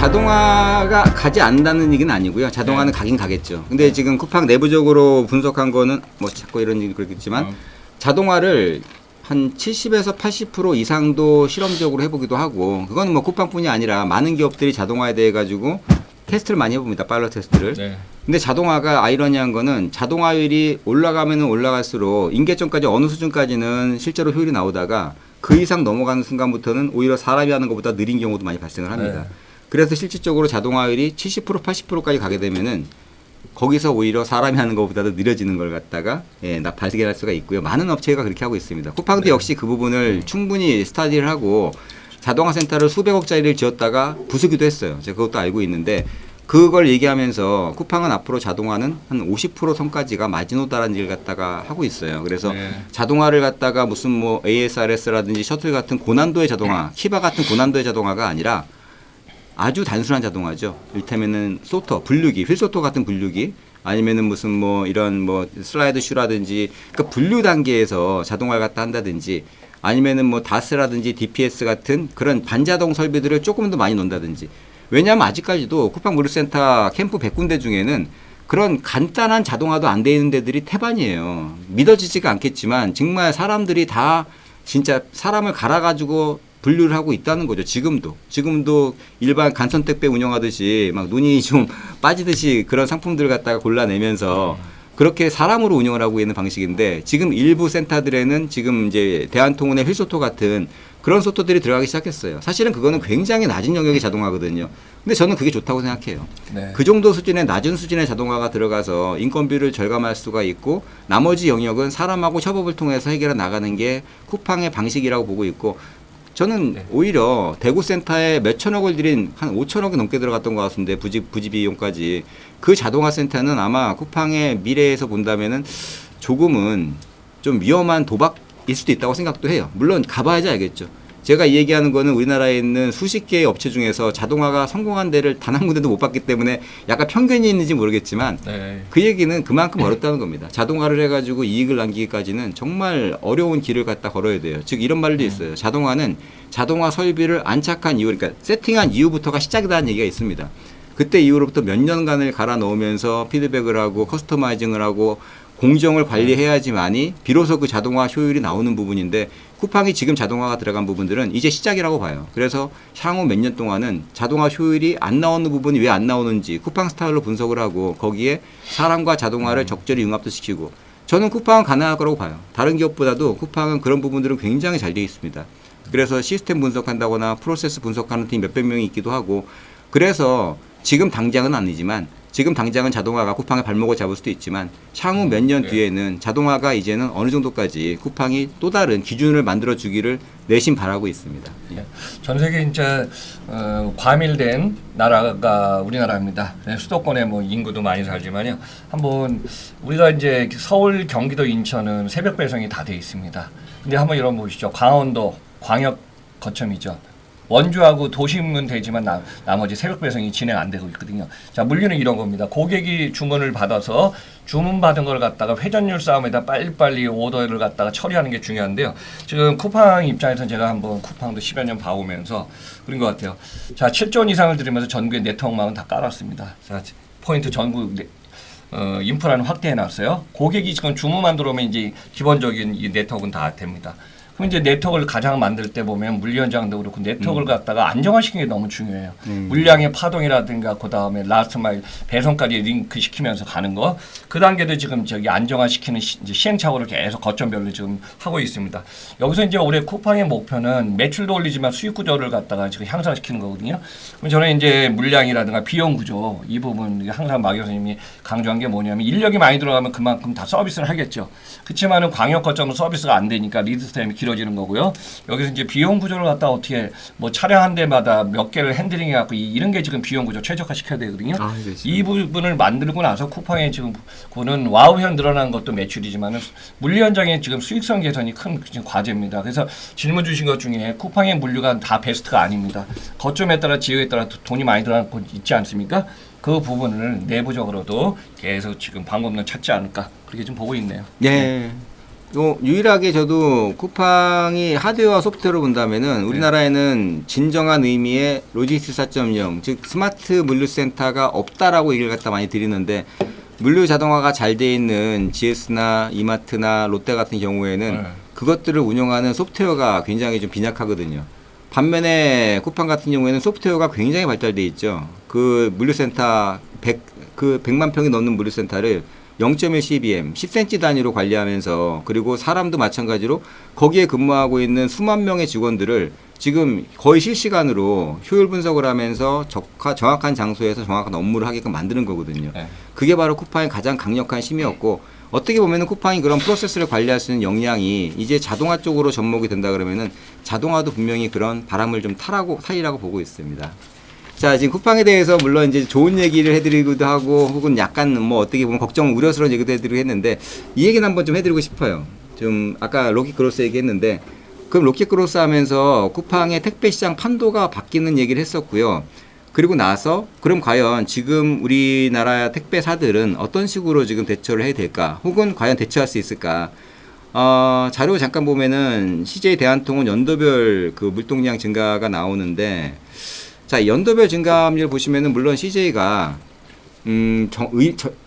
자동화가 가지 않는다는 얘기는 아니고요. 자동화는 가긴 가겠죠. 근데 지금 쿠팡 내부적으로 분석한 거는 뭐 자꾸 이런 얘기 그렇겠지만 자동화를 한 70에서 80% 이상도 실험적으로 해보기도 하고, 그거는 뭐 쿠팡뿐이 아니라 많은 기업들이 자동화에 대해 가지고 테스트를 많이 해봅니다. 파일럿 테스트를. 네. 근데 자동화가 아이러니한 거는 자동화율이 올라가면 올라갈수록 인계점까지 어느 수준까지는 실제로 효율이 나오다가 그 이상 넘어가는 순간부터는 오히려 사람이 하는 것보다 느린 경우도 많이 발생을 합니다. 네. 그래서 실질적으로 자동화율이 70% 80%까지 가게 되면은 거기서 오히려 사람이 하는 것보다도 느려지는 걸 갖다가 발견할 수가 있고요. 많은 업체가 그렇게 하고 있습니다. 쿠팡도 네. 역시 그 부분을 충분히 스터디를 하고 자동화 센터를 수백억짜리를 지었다가 부수기도 했어요. 제가 그것도 알고 있는데 그걸 얘기하면서 쿠팡은 앞으로 자동화는 한 50% 선까지가 마지노다라는 얘기를 갖다가 하고 있어요. 그래서 자동화를 갖다가 무슨 뭐 ASRS라든지 셔틀 같은 고난도의 자동화, 키바 같은 고난도의 자동화가 아니라 아주 단순한 자동화죠. 이를테면은 소터, 분류기, 휠소터 같은 분류기, 아니면은 무슨 뭐 이런 뭐 슬라이드 슈라든지, 그러니까 분류 단계에서 자동화를 갖다 한다든지, 아니면은 뭐 다스라든지 DPS 같은 그런 반자동 설비들을 조금 더 많이 넣는다든지. 왜냐하면 아직까지도 쿠팡 물류센터 캠프 100군데 중에는 그런 간단한 자동화도 안 돼 있는 데들이 태반이에요. 믿어지지가 않겠지만 정말 사람들이 다 진짜 사람을 갈아가지고 분류를 하고 있다는 거죠. 지금도 일반 간선 택배 운영하듯이 막 눈이 좀 빠지듯이 그런 상품들을 갖다가 골라내면서 그렇게 사람으로 운영을 하고 있는 방식인데, 지금 일부 센터들에는 지금 이제 대한통운의 휠소토 같은 그런 소토들이 들어가기 시작했어요. 사실은 그거는 굉장히 낮은 영역의 자동화거든요. 근데 저는 그게 좋다고 생각해요. 네. 그 정도 수준의 낮은 수준의 자동화가 들어가서 인건비를 절감할 수가 있고, 나머지 영역은 사람하고 협업을 통해서 해결해 나가는 게 쿠팡의 방식이라고 보고 있고, 저는 오히려 대구센터에 몇천억을 들인 한 5천억이 넘게 들어갔던 것 같은데 부지 비용까지, 그 자동화 센터는 아마 쿠팡의 미래에서 본다면은 조금은 좀 위험한 도박일 수도 있다고 생각도 해요. 물론 가봐야지 알겠죠. 제가 이 얘기하는 거는 우리나라에 있는 수십 개의 업체 중에서 자동화가 성공한 데를 단 한 군데도 못 봤기 때문에 약간 편견이 있는지 모르겠지만 그 얘기는 그만큼 어렵다는 겁니다. 자동화를 해가지고 이익을 남기기까지는 정말 어려운 길을 갖다 걸어야 돼요. 즉 이런 말도 있어요. 자동화는 자동화 설비를 안착한 이후, 그러니까 세팅한 이후부터가 시작이라는 얘기가 있습니다. 그때 이후로부터 몇 년간을 갈아 넣으면서 피드백을 하고 커스터마이징을 하고 공정을 관리해야지만이 비로소 그 자동화 효율이 나오는 부분인데, 쿠팡이 지금 자동화가 들어간 부분들은 이제 시작이라고 봐요. 그래서 향후 몇 년 동안은 자동화 효율이 안 나오는 부분이 왜 안 나오는지 쿠팡 스타일로 분석을 하고 거기에 사람과 자동화를 적절히 융합도 시키고, 저는 쿠팡은 가능할 거라고 봐요. 다른 기업보다도 쿠팡은 그런 부분들은 굉장히 잘 되어 있습니다. 그래서 시스템 분석한다거나 프로세스 분석하는 팀 몇백 명이 있기도 하고, 그래서 지금 당장은 아니지만, 지금 당장은 자동화가 쿠팡의 발목을 잡을 수도 있지만 향후 몇 년 뒤에는 자동화가 이제는 어느 정도까지 쿠팡이 또 다른 기준을 만들어 주기를 내심 바라고 있습니다. 전 세계 진짜 과밀된 나라가 우리나라입니다. 수도권에 뭐 인구도 많이 살지만요. 한번 우리가 이제 서울, 경기도, 인천은 새벽 배송이 다 돼 있습니다. 근데 한번 이런 거 보시죠. 강원도 광역 거점이죠. 원주하고 도심은 되지만 나머지 새벽 배송이 진행 안 되고 있거든요. 자, 물류는 이런 겁니다. 고객이 주문을 받아서 주문받은 걸 갖다가 회전율 싸움에다 빨리빨리 오더를 갖다가 처리하는 게 중요한데요. 지금 쿠팡 입장에서는 제가 한번 쿠팡도 10여 년 봐오면서 그런 것 같아요. 자, 7조 원 이상을 들이면서 전국의 네트워크망은 다 깔았습니다. 자, 포인트 전국 인프라는 확대해 놨어요. 고객이 지금 주문만 들어오면 이제 기본적인 이 네트워크는 다 됩니다. 그럼 이제 네트워크를 가장 만들 때 보면 물리현장도 그렇고 네트워크를 갖다가 안정화시키는 게 너무 중요해요. 물량의 파동이라든가 그 다음에 라스트 마일 배송까지 링크 시키면서 가는 거, 그 단계도 지금 저기 안정화시키는 이제 시행착오를 계속 거점별로 지금 하고 있습니다. 여기서 이제 올해 쿠팡의 목표는 매출도 올리지만 수익 구조를 갖다가 지금 향상시키는 거거든요. 그럼 저는 이제 물량이라든가 비용 구조 이 부분 항상 마 교수님이 강조한 게 뭐냐면, 인력이 많이 들어가면 그만큼 다 서비스를 하겠죠. 그렇지만은 광역 거점은 서비스가 안 되니까 리드 타임이 길어지는 거고요. 여기서 이제 비용 구조를 갖다 어떻게 뭐 차량 한 대마다 몇 개를 핸들링해 갖고 이런 게 지금 비용 구조 최적화 시켜야 되거든요. 이 부분을 만들고 나서 쿠팡에 지금 그는 와우현 늘어난 것도 매출이지만은 물류 현장의 지금 수익성 개선이 큰 과제입니다. 그래서 질문 주신 것 중에 쿠팡의 물류가 다 베스트가 아닙니다. 거점에 따라 지역에 따라 돈이 많이 들어간 곳 있지 않습니까? 그 부분을 내부적으로도 계속 지금 방법론 찾지 않을까 그렇게 좀 보고 있네요. 네. 유일하게 저도 쿠팡이 하드웨어와 소프트웨어로 본다면은 우리나라에는 진정한 의미의 로지스틱스 4.0, 즉 스마트 물류센터가 없다라고 얘기를 갖다 많이 드리는데 물류 자동화가 잘 돼 있는 GS나 이마트나 롯데 같은 경우에는 그것들을 운영하는 소프트웨어가 굉장히 좀 빈약하거든요. 반면에 쿠팡 같은 경우에는 소프트웨어가 굉장히 발달돼 있죠. 그 물류센터 100만 평이 넘는 물류센터를 0.1 CBM, 10cm 단위로 관리하면서 그리고 사람도 마찬가지로 거기에 근무하고 있는 수만 명의 직원들을 지금 거의 실시간으로 효율 분석을 하면서 정확한 장소에서 정확한 업무를 하게끔 만드는 거거든요. 네. 그게 바로 쿠팡의 가장 강력한 힘이었고 어떻게 보면은 쿠팡이 그런 프로세스를 관리할 수 있는 역량이 이제 자동화 쪽으로 접목이 된다 그러면은 자동화도 분명히 그런 바람을 좀 타리라고 보고 있습니다. 자, 지금 쿠팡에 대해서 물론 이제 좋은 얘기를 해드리기도 하고 혹은 약간 뭐 어떻게 보면 걱정 우려스러운 얘기도 해드리고 했는데 이 얘기는 한번 좀 해드리고 싶어요. 좀 아까 로켓크로스 얘기했는데 그럼 로켓크로스 하면서 쿠팡의 택배 시장 판도가 바뀌는 얘기를 했었고요. 그리고 나서 그럼 과연 지금 우리나라 택배사들은 어떤 식으로 지금 대처를 해야 될까? 혹은 과연 대처할 수 있을까? 자료 잠깐 보면은 CJ 대한통운 연도별 그 물동량 증가가 나오는데 자, 연도별 증가함을 보시면은 물론 CJ가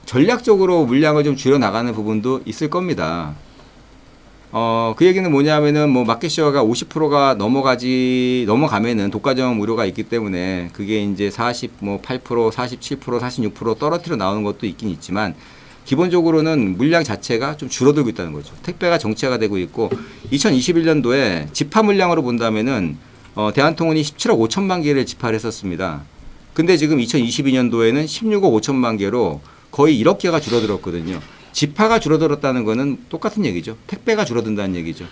전략적으로 물량을 좀 줄여 나가는 부분도 있을 겁니다. 그 얘기는 뭐냐면은 뭐 마켓시어가 50%가 넘어가면은 독과점 우려가 있기 때문에 그게 이제 48%, 47%, 46% 떨어뜨려 나오는 것도 있긴 있지만 기본적으로는 물량 자체가 좀 줄어들고 있다는 거죠. 택배가 정체가 되고 있고 2021년도에 집화 물량으로 본다면은 대한통운이 17억 5천만 개를 집화를 했었습니다. 근데 지금 2022년도에는 16억 5천만 개로 거의 1억 개가 줄어들었거든요. 집화가 줄어들었다는 거는 똑같은 얘기죠. 택배가 줄어든다는 얘기죠.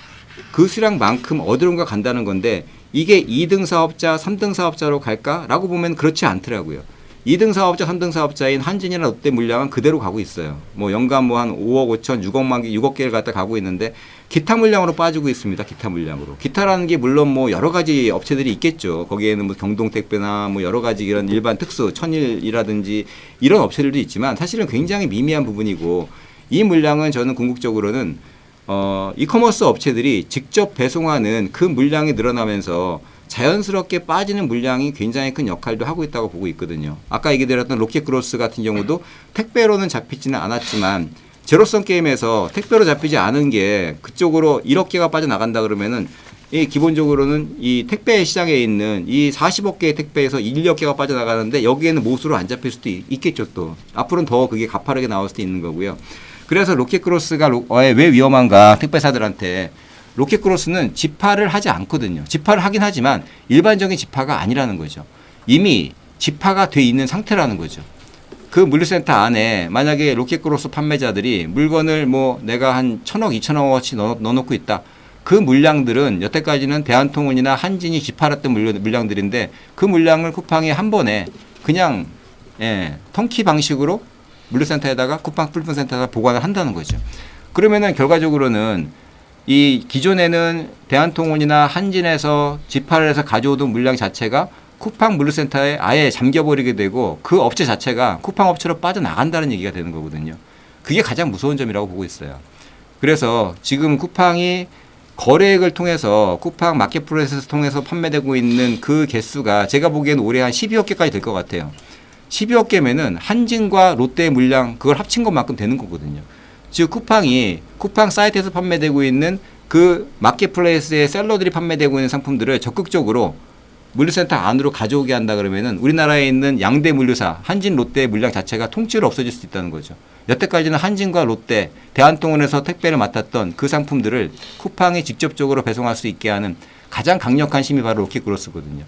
그 수량만큼 어디론가 간다는 건데 이게 2등 사업자, 3등 사업자로 갈까라고 보면 그렇지 않더라고요. 2등 사업자, 3등 사업자인 한진이나 롯데 물량은 그대로 가고 있어요. 뭐 연간 뭐 한 5억 5천, 6억만 개, 6억 개를 갖다 가고 있는데 기타 물량으로 빠지고 있습니다. 기타 물량으로. 기타라는 게 물론 뭐 여러 가지 업체들이 있겠죠. 거기에는 뭐 경동택배나 뭐 여러 가지 이런 일반 특수, 천일이라든지 이런 업체들도 있지만 사실은 굉장히 미미한 부분이고 이 물량은 저는 궁극적으로는 이커머스 업체들이 직접 배송하는 그 물량이 늘어나면서 자연스럽게 빠지는 물량이 굉장히 큰 역할도 하고 있다고 보고 있거든요. 아까 얘기드렸던 로켓크로스 같은 경우도 택배로는 잡히지는 않았지만 제로섬 게임에서 택배로 잡히지 않은 게 그쪽으로 1억 개가 빠져나간다 그러면은 이 기본적으로는 이 택배 시장에 있는 이 40억 개의 택배에서 1억 개가 빠져나가는데 여기에는 못으로 안 잡힐 수도 있겠죠 또. 앞으로는 더 그게 가파르게 나올 수도 있는 거고요. 그래서 로켓크로스가 왜 위험한가 택배사들한테 로켓크로스는 집화를 하지 않거든요. 집화를 하긴 하지만 일반적인 집화가 아니라는 거죠. 이미 집화가 돼 있는 상태라는 거죠. 그 물류센터 안에 만약에 로켓크로스 판매자들이 물건을 뭐 내가 한 1,000억, 2,000억어치 넣어놓고 있다. 그 물량들은 여태까지는 대한통운이나 한진이 집팔았던 물량들인데 그 물량을 쿠팡이 한 번에 그냥 턴키 방식으로 물류센터에다가 쿠팡 풀품센터에다 보관을 한다는 거죠. 그러면은 결과적으로는 이 기존에는 대한통운이나 한진에서 집화를 해서 가져오던 물량 자체가 쿠팡 물류센터에 아예 잠겨버리게 되고 그 업체 자체가 쿠팡 업체로 빠져나간다는 얘기가 되는 거거든요. 그게 가장 무서운 점이라고 보고 있어요. 그래서 지금 쿠팡이 거래액을 통해서 쿠팡 마켓플레이스를 통해서 판매되고 있는 그 개수가 제가 보기에는 올해 한 12억 개까지 될 것 같아요. 12억 개면은 한진과 롯데의 물량 그걸 합친 것만큼 되는 거거든요. 즉 쿠팡이 쿠팡 사이트에서 판매되고 있는 그 마켓플레이스의 셀러들이 판매되고 있는 상품들을 적극적으로 물류센터 안으로 가져오게 한다 그러면은 우리나라에 있는 양대 물류사 한진 롯데의 물량 자체가 통째로 없어질 수 있다는 거죠. 여태까지는 한진과 롯데, 대한통운에서 택배를 맡았던 그 상품들을 쿠팡이 직접적으로 배송할 수 있게 하는 가장 강력한 힘이 바로 로켓크로스거든요.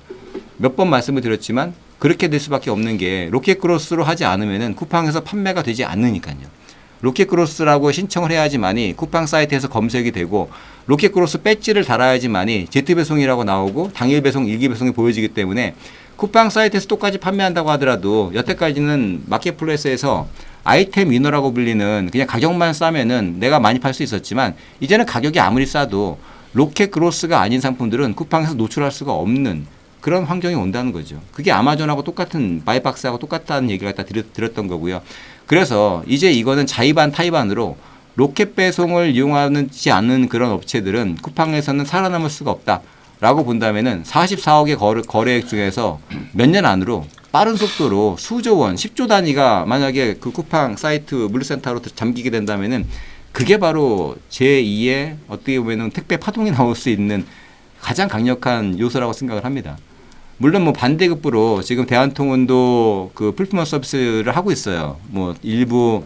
몇 번 말씀을 드렸지만 그렇게 될 수밖에 없는 게 로켓크로스로 하지 않으면은 쿠팡에서 판매가 되지 않으니까요. 로켓크로스라고 신청을 해야지만이 쿠팡 사이트에서 검색이 되고 로켓크로스 배지를 달아야지만이 제트배송이라고 나오고 당일 배송, 일기 배송이 보여지기 때문에 쿠팡 사이트에서 똑같이 판매한다고 하더라도 여태까지는 마켓플레이스에서 아이템 위너라고 불리는 그냥 가격만 싸면은 내가 많이 팔 수 있었지만 이제는 가격이 아무리 싸도 로켓크로스가 아닌 상품들은 쿠팡에서 노출할 수가 없는 그런 환경이 온다는 거죠. 그게 아마존하고 똑같은 바이박스하고 똑같다는 얘기를 갖다 드렸던 거고요. 그래서 이제 이거는 자의반 타의반으로 로켓 배송을 이용하지 않는 그런 업체들은 쿠팡에서는 살아남을 수가 없다라고 본다면은 44억의 거래액 중에서 몇 년 안으로 빠른 속도로 수조 원, 10조 단위가 만약에 그 쿠팡 사이트 물류센터로 잠기게 된다면은 그게 바로 제2의 어떻게 보면은 택배 파동이 나올 수 있는 가장 강력한 요소라고 생각을 합니다. 물론 뭐 반대급부로 지금 대한통운도 그 풀프먼 서비스를 하고 있어요. 뭐 일부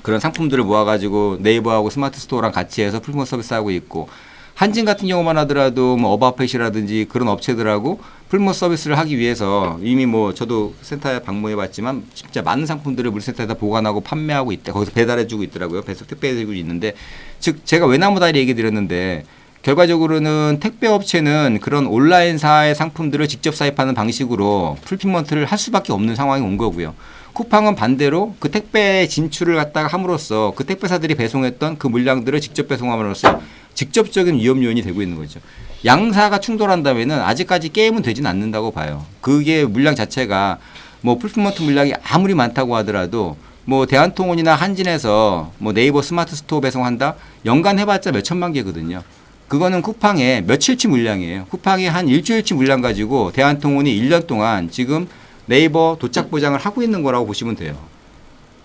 그런 상품들을 모아가지고 네이버하고 스마트 스토어랑 같이 해서 풀프먼 서비스 하고 있고, 한진 같은 경우만 하더라도 뭐 어바펫이라든지 그런 업체들하고 풀프먼 서비스를 하기 위해서 이미 뭐 저도 센터에 방문해봤지만 진짜 많은 상품들을 물센터에다 보관하고 판매하고 있다. 거기서 배달해주고 있더라고요. 배송 택배해주고 있는데, 즉 제가 외나무다리 얘기 드렸는데 결과적으로는 택배 업체는 그런 온라인사의 상품들을 직접 사입하는 방식으로 풀피먼트를 할 수밖에 없는 상황이 온 거고요. 쿠팡은 반대로 그 택배 진출을 갖다가 함으로써 그 택배사들이 배송했던 그 물량들을 직접 배송함으로써 직접적인 위험 요인이 되고 있는 거죠. 양사가 충돌한다면은 아직까지 게임은 되진 않는다고 봐요. 그게 물량 자체가 뭐 풀피먼트 물량이 아무리 많다고 하더라도 뭐 대한통운이나 한진에서 뭐 네이버 스마트 스토어 배송한다? 연간 해봤자 몇 천만 개거든요. 그거는 쿠팡의 며칠치 물량이에요. 쿠팡이 한 일주일치 물량 가지고 대한통운이 1년 동안 지금 네이버 도착 보장을 하고 있는 거라고 보시면 돼요.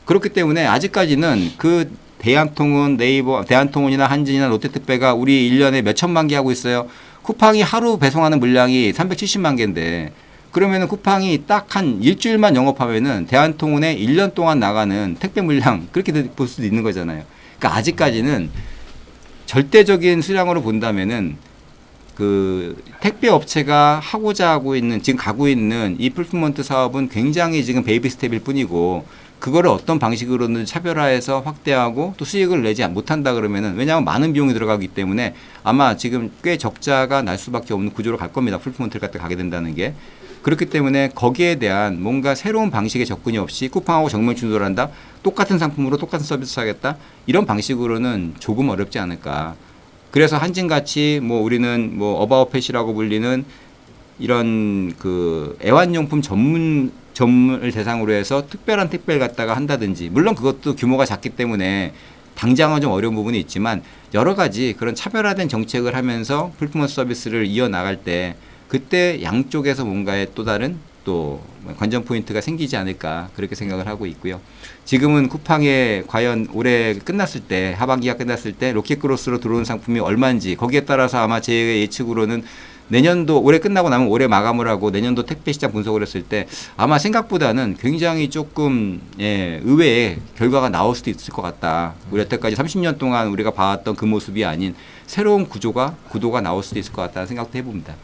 그렇기 때문에 아직까지는 그 대한통운, 네이버, 대한통운이나 한진이나 롯데택배가 우리 1년에 몇 천만 개 하고 있어요. 쿠팡이 하루 배송하는 물량이 370만 개인데, 그러면은 쿠팡이 딱 한 일주일만 영업하면은 대한통운에 1년 동안 나가는 택배 물량 그렇게 볼 수도 있는 거잖아요. 그러니까 아직까지는 절대적인 수량으로 본다면은 그 택배 업체가 하고자 하고 있는, 지금 가고 있는 이 풀피먼트 사업은 굉장히 지금 베이비 스텝일 뿐이고, 그거를 어떤 방식으로는 차별화해서 확대하고 또 수익을 내지 못한다 그러면은, 왜냐하면 많은 비용이 들어가기 때문에 아마 지금 꽤 적자가 날 수밖에 없는 구조로 갈 겁니다. 풀피먼트를 갖다 가게 된다는 게. 그렇기 때문에 거기에 대한 뭔가 새로운 방식의 접근이 없이 쿠팡하고 정면 충돌한다, 똑같은 상품으로 똑같은 서비스 하겠다, 이런 방식으로는 조금 어렵지 않을까. 그래서 한진같이 뭐 우리는 뭐 어바웃펫이라고 불리는 이런 그 애완용품 전문을 대상으로 해서 특별한 택배를 갖다가 한다든지, 물론 그것도 규모가 작기 때문에 당장은 좀 어려운 부분이 있지만 여러 가지 그런 차별화된 정책을 하면서 풀프먼트 서비스를 이어나갈 때 그때 양쪽에서 뭔가의 또 다른 또 관전 포인트가 생기지 않을까, 그렇게 생각을 하고 있고요. 지금은 쿠팡에 과연 올해 끝났을 때, 하반기가 끝났을 때 로켓크로스로 들어온 상품이 얼마인지, 거기에 따라서 아마 제 예측으로는 내년도 올해 끝나고 나면 올해 마감을 하고 내년도 택배 시장 분석을 했을 때 아마 생각보다는 굉장히 조금 의외의 결과가 나올 수도 있을 것 같다. 우리 여태까지 30년 동안 우리가 봐왔던 그 모습이 아닌 새로운 구도가 나올 수도 있을 것 같다는 생각도 해봅니다.